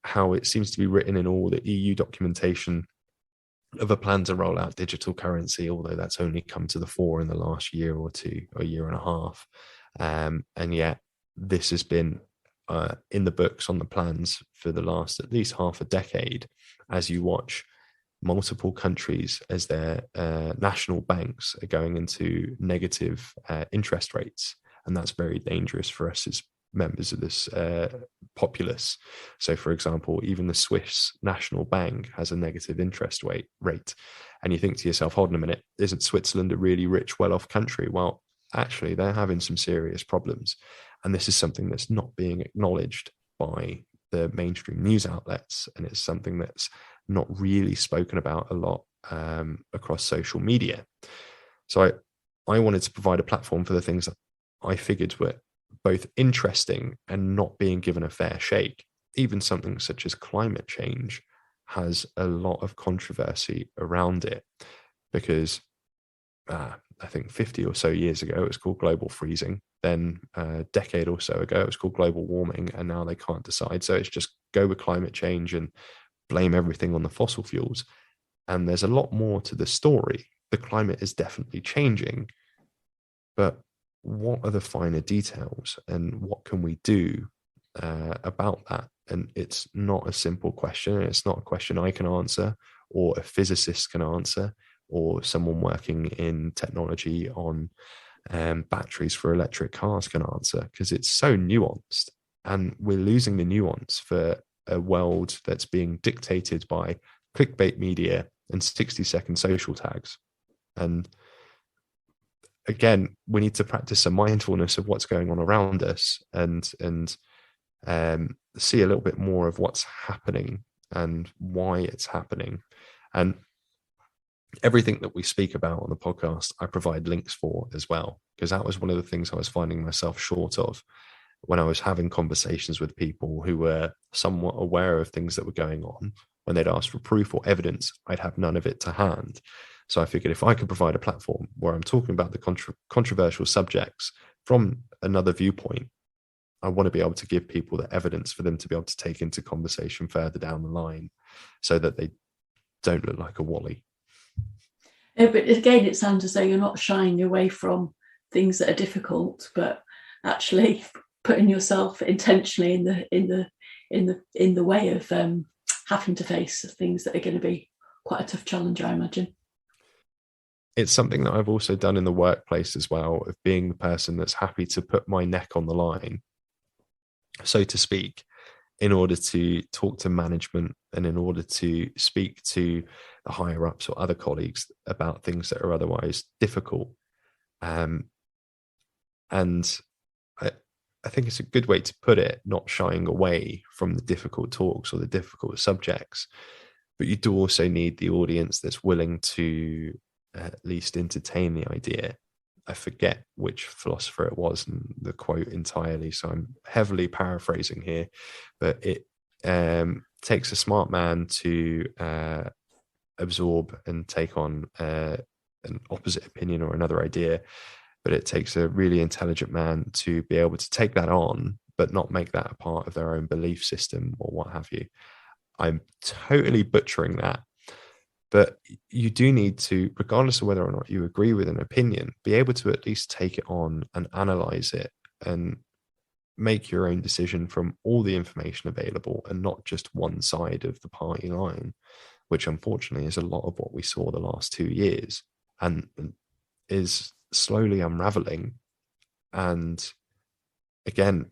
how it seems to be written in all the EU documentation of a plan to roll out digital currency, although that's only come to the fore in the last year or two, or a year and a half. And yet this has been in the books, on the plans for the last at least half a decade, as you watch multiple countries as their national banks are going into negative interest rates. And that's very dangerous for us as members of this populace. So, for example, even the Swiss National Bank has a negative interest rate. And you think to yourself, hold on a minute, isn't Switzerland a really rich, well-off country? Well, actually, they're having some serious problems. And this is something that's not being acknowledged by the mainstream news outlets. And it's something that's not really spoken about a lot across social media. So I wanted to provide a platform for the things that I figured were both interesting and not being given a fair shake. Even something such as climate change has a lot of controversy around it, because I think 50 or so years ago, it was called global freezing. Then a decade or so ago, it was called global warming, and now they can't decide. So it's just go with climate change and blame everything on the fossil fuels. And there's a lot more to the story. The climate is definitely changing, but what are the finer details, and what can we do about that? And it's not a simple question. It's not a question I can answer, or a physicist can answer, or someone working in technology on batteries for electric cars can answer, because it's so nuanced, and we're losing the nuance for a world that's being dictated by clickbait media and 60-second social tags. And again, we need to practice some mindfulness of what's going on around us, and see a little bit more of what's happening and why it's happening. And everything that we speak about on the podcast, I provide links for as well, because that was one of the things I was finding myself short of when I was having conversations with people who were somewhat aware of things that were going on. When they'd ask for proof or evidence, I'd have none of it to hand. So I figured if I could provide a platform where I'm talking about the controversial subjects from another viewpoint, I want to be able to give people the evidence for them to be able to take into conversation further down the line, so that they don't look like a wally. Yeah, but again, it sounds as though you're not shying away from things that are difficult, but actually putting yourself intentionally in the way of having to face things that are going to be quite a tough challenge, I imagine. It's something that I've also done in the workplace as well, of being the person that's happy to put my neck on the line, so to speak, in order to talk to management and in order to speak to the higher ups or other colleagues about things that are otherwise difficult. And I think it's a good way to put it, not shying away from the difficult talks or the difficult subjects, but you do also need the audience that's willing to at least entertain the idea. I forget which philosopher it was and the quote entirely, so I'm heavily paraphrasing here, but it takes a smart man to absorb and take on an opposite opinion or another idea, but it takes a really intelligent man to be able to take that on, but not make that a part of their own belief system or what have you. I'm totally butchering that. But you do need to, regardless of whether or not you agree with an opinion, be able to at least take it on and analyze it and make your own decision from all the information available, and not just one side of the party line, which unfortunately is a lot of what we saw the last 2 years and is slowly unraveling. And again,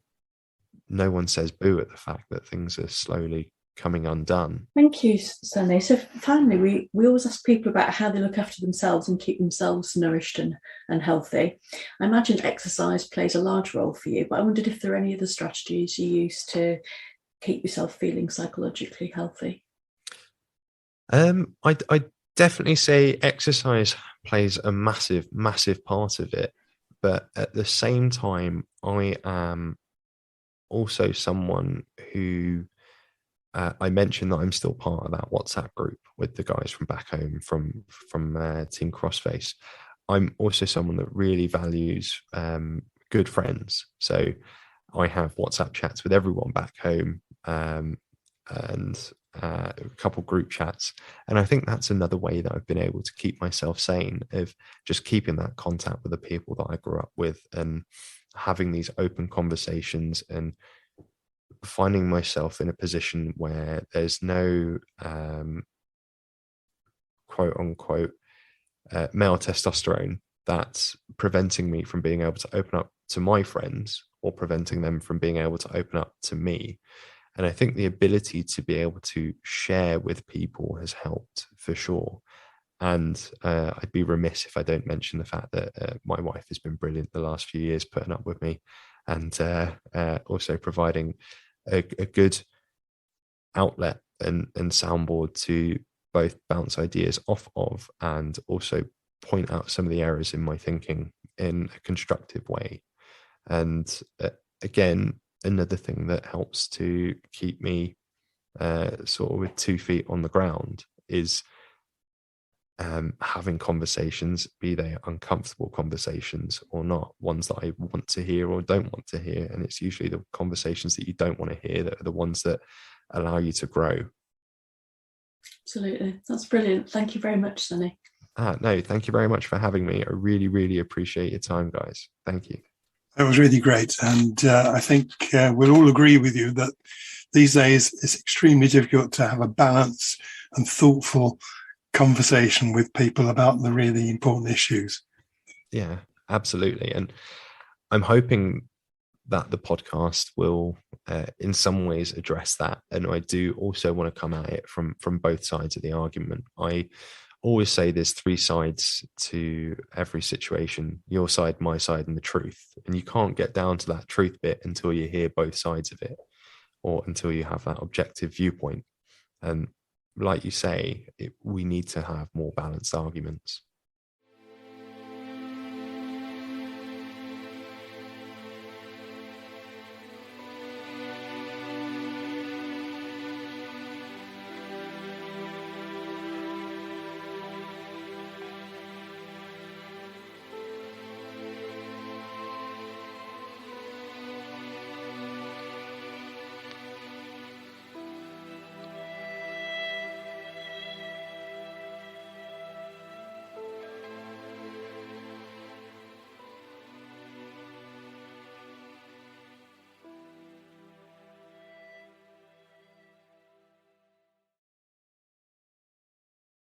no one says boo at the fact that things are slowly coming undone. Thank you, Sandhu. So finally, we always ask people about how they look after themselves and keep themselves nourished and healthy. I imagine exercise plays a large role for you, but I wondered if there are any other strategies you use to keep yourself feeling psychologically healthy. I definitely say exercise plays a massive part of it, but at the same time, I am also someone who I mentioned that I'm still part of that WhatsApp group with the guys from back home from Team Crossface. I'm also someone that really values good friends. So I have WhatsApp chats with everyone back home, and a couple group chats. And I think that's another way that I've been able to keep myself sane, of just keeping that contact with the people that I grew up with and having these open conversations, and finding myself in a position where there's no quote unquote male testosterone that's preventing me from being able to open up to my friends, or preventing them from being able to open up to me. And I think the ability to be able to share with people has helped for sure. And I'd be remiss if I don't mention the fact that my wife has been brilliant the last few years, putting up with me, and also providing a good outlet and soundboard to both bounce ideas off of, and also point out some of the errors in my thinking in a constructive way. And again, another thing that helps to keep me sort of with 2 feet on the ground is having conversations, be they uncomfortable conversations or not, ones that I want to hear or don't want to hear. And it's usually the conversations that you don't want to hear that are the ones that allow you to grow. Absolutely. That's brilliant. Thank you very much, Sunny. No, thank you very much for having me. I really, really appreciate your time, guys. Thank you. That was really great. And I think we'll all agree with you that these days it's extremely difficult to have a balanced and thoughtful conversation with people about the really important issues. Yeah, absolutely. And I'm hoping that the podcast will in some ways address that. And I do also want to come at it from both sides of the argument. I always say there's three sides to every situation: your side, my side, and the truth. And you can't get down to that truth bit until you hear both sides of it, or until you have that objective viewpoint. And like you say, we need to have more balanced arguments.